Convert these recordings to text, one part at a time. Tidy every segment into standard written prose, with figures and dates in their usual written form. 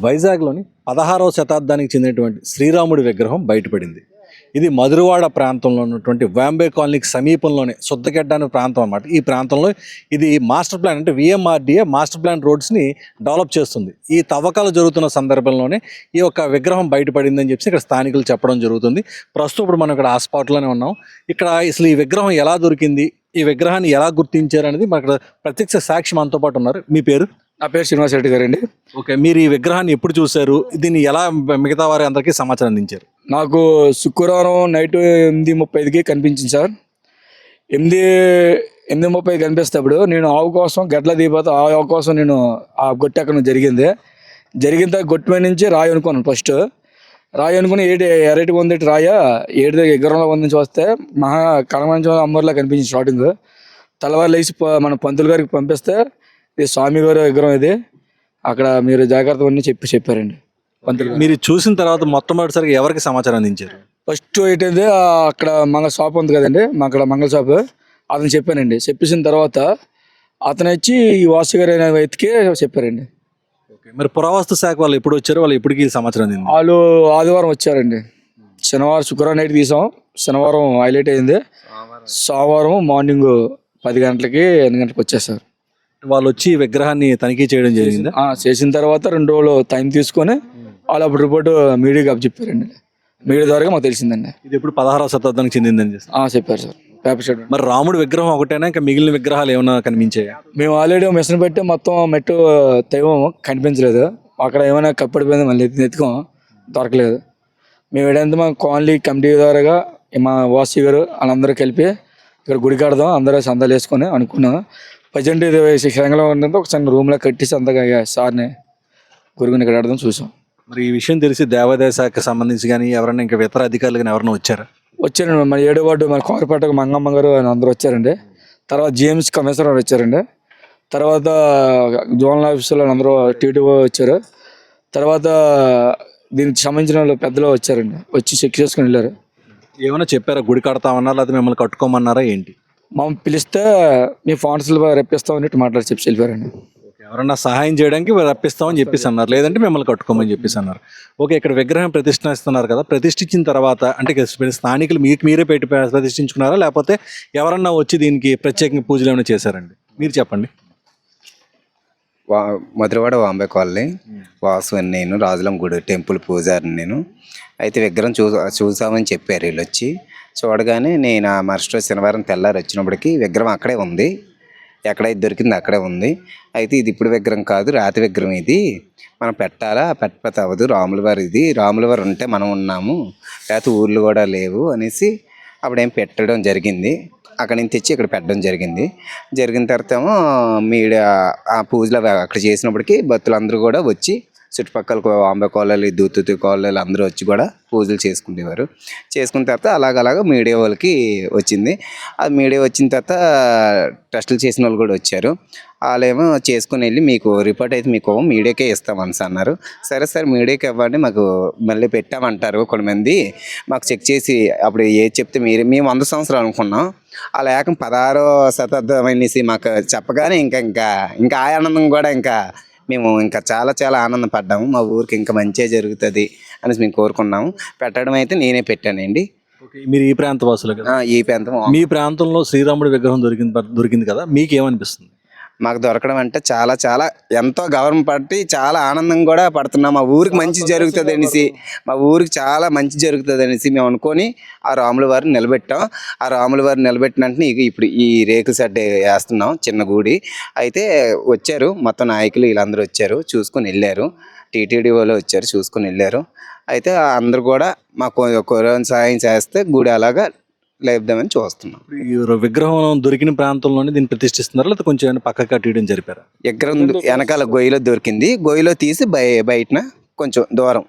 వైజాగ్లోని 16వ శతాబ్దానికి చెందినటువంటి శ్రీరాముడి విగ్రహం బయటపడింది. ఇది మధురవాడ ప్రాంతంలో ఉన్నటువంటి వాంబే కాలనీకి సమీపంలోనే సుద్దగడ్డ అనే ప్రాంతం అన్నమాట. ఈ ప్రాంతంలో ఇది మాస్టర్ ప్లాన్ అంటే విఎంఆర్డీఏ మాస్టర్ ప్లాన్ రోడ్స్ని డెవలప్ చేస్తుంది. ఈ తవ్వకాలు జరుగుతున్న సందర్భంలోనే ఈ యొక్క విగ్రహం బయటపడిందని చెప్పి ఇక్కడ స్థానికులు చెప్పడం జరుగుతుంది. ప్రస్తుతం ఇప్పుడు మనం ఇక్కడ ఆ స్పాట్లోనే ఉన్నాం. ఇక్కడ అసలు ఈ విగ్రహం ఎలా దొరికింది, ఈ విగ్రహాన్ని ఎలా గుర్తించారు అనేది మనకు ప్రత్యక్ష సాక్షి మనతో పాటు ఉన్నారు. మీ పేరు? నా పేరు శ్రీనివాస్ రెడ్డి గారండి. ఓకే, మీరు ఈ విగ్రహాన్ని ఎప్పుడు చూశారు? దీన్ని ఎలా మిగతా వారి అందరికీ సమాచారం అందించారు? నాకు శుక్రవారం నైట్ 8:35కి కనిపించింది సార్. 8:35 కనిపిస్తేప్పుడు నేను ఆవు కోసం గడ్ల దిగిపోతే ఆవు కోసం నేను ఆ గొట్టె ఎక్కడ జరిగిన తర్వాత గొట్టు మీద నుంచి రాయి అనుకున్నాను. ఫస్ట్ రాయి అనుకుని ఎరటిగా ఉంది రాయ ఏడు విగ్రహంలో ఉంది వస్తే మహా కనమంచం అమ్మర్లా కనిపించింది. స్టార్టింగ్ తెల్లవారు లేచి మన పంతులు గారికి పంపిస్తే ఇది స్వామి గారి విగ్రహం, ఇది అక్కడ మీరు జాగ్రత్తగా చెప్పారండి పంతులు. మీరు చూసిన తర్వాత మొట్టమొదటిసారిగా ఎవరికి సమాచారం అందించారు? ఫస్ట్ ఏంటంటే అక్కడ మంగళ షాప్ ఉంది కదండి, అక్కడ మంగళ షాప్, అతను చెప్పానండి. చెప్పేసిన తర్వాత అతను వచ్చి ఈ వాసు గారు అనే వ్యక్తికి చెప్పారండి. ఓకే, మరి పురావస్తు శాఖ వాళ్ళు ఎప్పుడు వచ్చారు? వాళ్ళు ఎప్పటికీ సమాచారం అందింది? వాళ్ళు ఆదివారం వచ్చారండి. శుక్రవారం నైట్ తీసాం, శనివారం హైలైట్ అయింది, సోమవారం మార్నింగ్ 10 గంటలకి 8 గంటలకు వచ్చేసారు. వాళ్ళు వచ్చి విగ్రహాన్ని తనిఖీ చేయడం జరిగింది. చేసిన తర్వాత 2 రోజులు టైం తీసుకొని వాళ్ళు అప్పుడు రిపోర్టు మీడియాకి చెప్పారండి. మీడియా ద్వారా మాకు తెలిసిందండి. ఇది ఇప్పుడు 16వ శతాబ్దానికి చెందిందని చెప్పారు సార్ పేపర్ షెడ్. మరి రాముడు విగ్రహం ఒకటేనా, ఇంకా మిగిలిన విగ్రహాలు ఏమైనా కనిపించాయా? మేము ఆల్రెడీ మిషన్ పెట్టి మొత్తం మెట్టు తెగం కనిపించలేదు. అక్కడ ఏమైనా కప్పడిపోయింది, మళ్ళీ ఎత్తుకోం దొరకలేదు. మేము ఏడంతా మా కాలనీ కమిటీ ద్వారాగా మా వాసు గారు వాళ్ళందరూ కలిపి ఇక్కడ గుడి కడదాం, అందరూ సందాలు వేసుకొని అనుకున్నాం. ప్రజెంట్ ఇది శ్రీరంగంలో ఉన్నంత ఒక చిన్న రూమ్లో కట్టేసి అంతగా సార్ని గురుగుని ఇక్కడ ఆడదాం చూసాం. మరి ఈ విషయం తెలిసి దేవాదాయ శాఖకు సంబంధించి కానీ ఎవరైనా ఇంకా ఇతర అధికారులు కానీ ఎవరైనా వచ్చారా? వచ్చారండి. మన 7వ వార్డు మన కోరపేటకు మంగమ్మ గారు అందరూ వచ్చారండి. తర్వాత జిఎంసీ కమిషనర్ వచ్చారండి. తర్వాత జోనల్ ఆఫీసర్లు అందరూ టీటీఓ వచ్చారు. తర్వాత దీనికి సంబంధించిన వాళ్ళు పెద్దలు వచ్చారండి, వచ్చి చెక్ చేసుకుని వెళ్ళారు. ఏమైనా చెప్పారా? గుడి కడతామన్నారా లేదా మిమ్మల్ని కట్టుకోమన్నారా ఏంటి? మమ్మల్ని పిలిస్తే మీ ఫాండ్స్లు రప్పిస్తామని మాట్లాడి చెప్పి వెళ్ళిపోయారండి. ఎవరన్నా సహాయం చేయడానికి రప్పిస్తామని చెప్పేసి అన్నారు, లేదంటే మిమ్మల్ని కట్టుకోమని చెప్పేసి అన్నారు. ఓకే, ఇక్కడ విగ్రహం ప్రతిష్ఠిస్తున్నారు కదా, ప్రతిష్ఠించిన తర్వాత అంటే స్థానికులు మీరే పెట్టి ప్రతిష్ఠించుకున్నారా, లేకపోతే ఎవరన్నా వచ్చి దీనికి ప్రత్యేకంగా పూజలు ఏమైనా చేశారండి? మీరు చెప్పండి. మధురవాడ వాంబే కాలనీ వాసు అని నేను, రాజులం గుడి టెంపుల్ పూజారిని నేను. అయితే విగ్రహం చూసామని చెప్పారు వీళ్ళు వచ్చి. చూడగానే నేను ఆ మరుసటి శనివారం తెల్లారి వచ్చినప్పటికీ విగ్రహం అక్కడే ఉంది, ఎక్కడైతే దొరికింది అక్కడే ఉంది. అయితే ఇది ఇప్పుడు విగ్రహం కాదు, రాతి విగ్రహం, ఇది మనం పెట్టాలా, పెట్టకపోతే అవ్వదు, రాముల వారు ఇది, రాముల వారు ఉంటే మనం ఉన్నాము, లేకపోతే ఊర్లు కూడా లేవు అనేసి అప్పుడేం పెట్టడం జరిగింది. అక్కడి నుంచి తెచ్చి ఇక్కడ పెట్టడం జరిగిన తర్వాత ఏమో మీడియా ఆ పూజలు అక్కడ చేసినప్పటికీ భక్తులందరూ కూడా వచ్చి చుట్టుపక్కల వాంబే కాలనీ, దూతుతి కాలనీలు అందరూ వచ్చి కూడా పూజలు చేసుకునేవారు. చేసుకున్న తర్వాత అలాగ మీడియా వాళ్ళకి వచ్చింది. అది మీడియా వచ్చిన తర్వాత టెస్టులు చేసిన వాళ్ళు కూడా వచ్చారు. వాళ్ళేమో చేసుకుని వెళ్ళి మీకు రిపోర్ట్ అయితే మీకు మీడియాకే ఇస్తామని అన్నారు. సరే మీడియాకి ఇవ్వండి, మాకు మళ్ళీ పెట్టామంటారు కొంతమంది, మాకు చెక్ చేసి అప్పుడు ఏది చెప్తే మేము 100 సంవత్సరాలు అనుకున్నాం, అలా ఏకం 16వ శతాబ్దం అనేసి మాకు చెప్పగానే ఇంకా ఆ ఆనందం కూడా మేము చాలా ఆనందపడ్డాము. మా ఊరికి ఇంకా మంచిగా జరుగుతుంది అనేసి మేము కోరుకున్నాము. పెట్టడం అయితే నేనే పెట్టానండి. మీరు ఈ ప్రాంత వాసులు కదా? ఈ ప్రాంతం. మీ ప్రాంతంలో శ్రీరాముడి విగ్రహం దొరికింది కదా, మీకు ఏమనిపిస్తుంది? మాకు దొరకడం అంటే చాలా ఎంతో గౌరవం పట్టి చాలా ఆనందం కూడా పడుతున్నాం. మా ఊరికి మంచి జరుగుతుంది అనేసి, మా ఊరికి చాలా మంచి జరుగుతుంది అనేసి మేము అనుకొని ఆ రాముల వారిని నిలబెట్టాం. ఆ రాముల వారిని నిలబెట్టిన వెంటనే ఇప్పుడు ఈ రేకుల షెడ్ వేస్తున్నాం, చిన్న గుడి. అయితే వచ్చారు మొత్తం నాయకులు, వీళ్ళందరూ వచ్చారు, చూసుకొని వెళ్ళారు. టీటీడీ వాళ్ళు వచ్చారు, చూసుకొని వెళ్ళారు. అయితే అందరూ కూడా మాకు కొరవని సాయం చేస్తే గుడి అలాగా లేపుదామని చూస్తున్నాం. ఈ విగ్రహం దొరికిన ప్రాంతంలోనే దీన్ని ప్రతిష్ఠిస్తున్నారు, లేదా కొంచెం పక్కకి కట్టడం జరిపారా? విగ్రహం వెనకాల గొయ్యిలో దొరికింది, గొయ్యిలో తీసి బయటన కొంచెం దూరం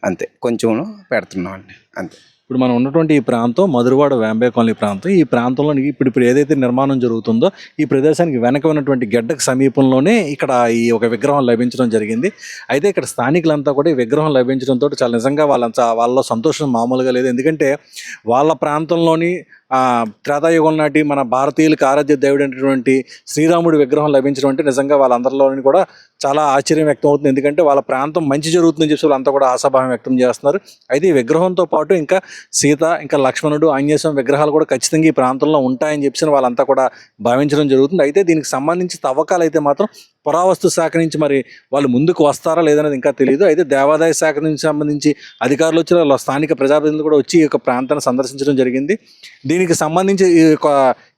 అంతే కొంచెం పెడుతున్నాం అండి. అంతే. ఇప్పుడు మనం ఉన్నటువంటి ఈ ప్రాంతం మధురవాడ వేంబే కాలనీ ప్రాంతం. ఈ ప్రాంతంలో ఇప్పుడు ఏదైతే నిర్మాణం జరుగుతుందో ఈ ప్రదేశానికి వెనక ఉన్నటువంటి గడ్డకు సమీపంలోనే ఇక్కడ ఈ ఒక విగ్రహం లభించడం జరిగింది. అయితే ఇక్కడ స్థానికులంతా కూడా ఈ విగ్రహం లభించడంతో చాలా నిజంగా వాళ్ళ సంతోషం మామూలుగా లేదు. ఎందుకంటే వాళ్ళ ప్రాంతంలోని త్రేతాయుగం నాటి మన భారతీయులకు ఆరాధ్య దేవుడు అయినటువంటి శ్రీరాముడి విగ్రహం లభించడం అంటే నిజంగా వాళ్ళందరిలోని కూడా చాలా ఆశ్చర్యం వ్యక్తం అవుతుంది. ఎందుకంటే వాళ్ళ ప్రాంతం మంచి జరుగుతుందని చెప్పి వాళ్ళంతా కూడా ఆశాభావం వ్యక్తం చేస్తున్నారు. అయితే ఈ విగ్రహంతో పాటు ఇంకా సీత, ఇంకా లక్ష్మణుడు, ఆంజనేయస్వామి విగ్రహాలు కూడా ఖచ్చితంగా ఈ ప్రాంతంలో ఉంటాయని చెప్పి వాళ్ళంతా కూడా భావించడం జరుగుతుంది. అయితే దీనికి సంబంధించి తవ్వకాలు అయితే మాత్రం పురావస్తు శాఖ నుంచి మరి వాళ్ళు ముందుకు వస్తారా లేదనేది ఇంకా తెలియదు. అయితే దేవాదాయ శాఖ నుంచి సంబంధించి అధికారులు వచ్చి వాళ్ళ స్థానిక ప్రజాప్రతినిధులు కూడా వచ్చి ఈ యొక్క ప్రాంతాన్ని సందర్శించడం జరిగింది. దీనికి సంబంధించి ఈ యొక్క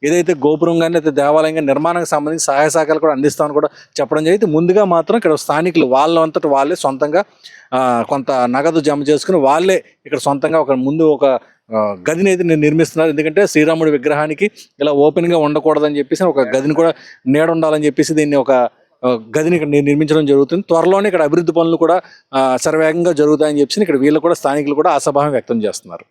ఏదైతే గోపురం కానీ అయితే దేవాలయం కానీ నిర్మాణానికి సంబంధించి సహాయ శాఖలు కూడా అందిస్తామని కూడా చెప్పడం జరిగింది. ముందుగా మాత్రం ఇక్కడ స్థానికులు వాళ్ళంతట వాళ్ళే సొంతంగా కొంత నగదు జమ చేసుకుని వాళ్ళే ఇక్కడ సొంతంగా ఒక గదిని అయితే నిర్మిస్తున్నారు. ఎందుకంటే శ్రీరాముడి విగ్రహానికి ఇలా ఓపెన్గా ఉండకూడదని చెప్పేసి ఒక గదిని కూడా నీడ ఉండాలని చెప్పేసి దీన్ని ఒక గదిని ఇక్కడ నిర్మించడం జరుగుతుంది. త్వరలోనే ఇక్కడ అభివృద్ధి పనులు కూడా శరవేగంగా జరుగుతాయని చెప్పి ఇక్కడ వీళ్ళు కూడా స్థానికులు కూడా ఆశాభావం వ్యక్తం చేస్తున్నారు.